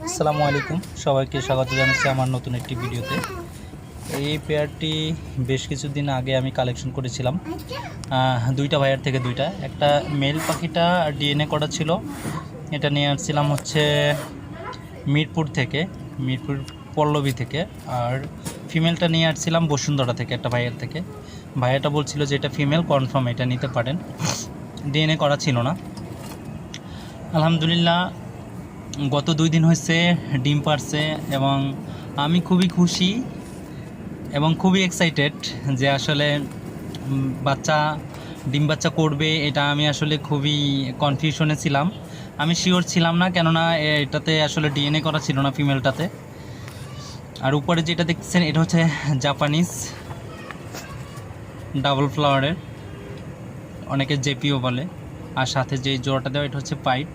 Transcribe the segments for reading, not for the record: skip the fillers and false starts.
আসসালামু আলাইকুম, সবাইকে স্বাগত জানাচ্ছি আমার নতুন একটি ভিডিওতে। এই পেয়ারটি বেশ কিছুদিন আগে আমি কালেকশন করেছিলাম দুইটা ভাইয়ার থেকে দুইটা। একটা মেল পাখিটা ডিএনএ করা ছিল, এটা নিয়ে আসছিলাম হচ্ছে মিরপুর পল্লবী থেকে। আর ফিমেলটা নিয়ে আসছিলাম বসুন্ধরা থেকে, একটা ভাইয়ার থেকে। ভাইয়াটা বলছিল যে এটা ফিমেল, কনফার্ম এটা নিতে পারেন, ডিএনএ করা ছিল না। আলহামদুলিল্লাহ গত 2 দিন হয়েছে ডিম পারছে এবং আমি খুবই খুশি এবং খুবই এক্সাইটেড যে আসলে ডিম বাচ্চা করবে। এটা আমি আসলে খুবই কনফিউশনে ছিলাম, আমি শিওর ছিলাম না, কেননা এটাতে আসলে ডিএনএ করা ছিল না ফিমেলটাতে। আর উপরে যেটা দেখছেন এটা হচ্ছে জাপানিজ ডাবল ফ্লাওয়ারের, অনেকে জেপিও বলে। আর সাথে যে জোড়াটা দেওয়া এটা হচ্ছে পাইট।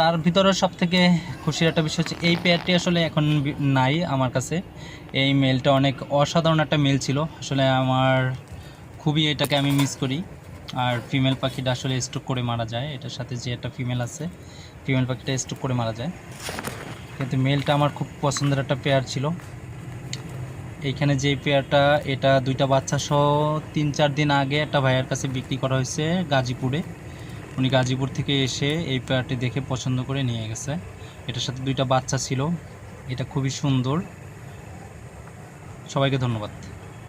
তার ভিতরে সবথেকে খুশির একটা বিষয় হচ্ছে এই পেয়ারটি আসলে এখন নাই আমার কাছে। এই মেলটা অনেক অসাধারণ একটা মেল ছিল, আসলে আমার খুবই এটাকে আমি মিস করি। আর ফিমেল পাখিটা আসলে স্ট্রোক করে মারা যায়, এটার সাথে যে একটা ফিমেল আছে, ফিমেল পাখিটা স্ট্রোক করে মারা যায়। কিন্তু মেলটা আমার খুব পছন্দের একটা পেয়ার ছিল। এইখানে যে পেয়ারটা, এটা দুইটা বাচ্চা সহ 3-4 দিন আগে একটা ভাইয়ের কাছে বিক্রি করা হয়েছে গাজীপুরে। উনি গাজীপুর থেকে এসে এই পেয়ারটি দেখে পছন্দ করে নিয়ে গেছে। এটার সাথে দুইটা বাচ্চা ছিল, এটা খুবই সুন্দর। সবাইকে ধন্যবাদ।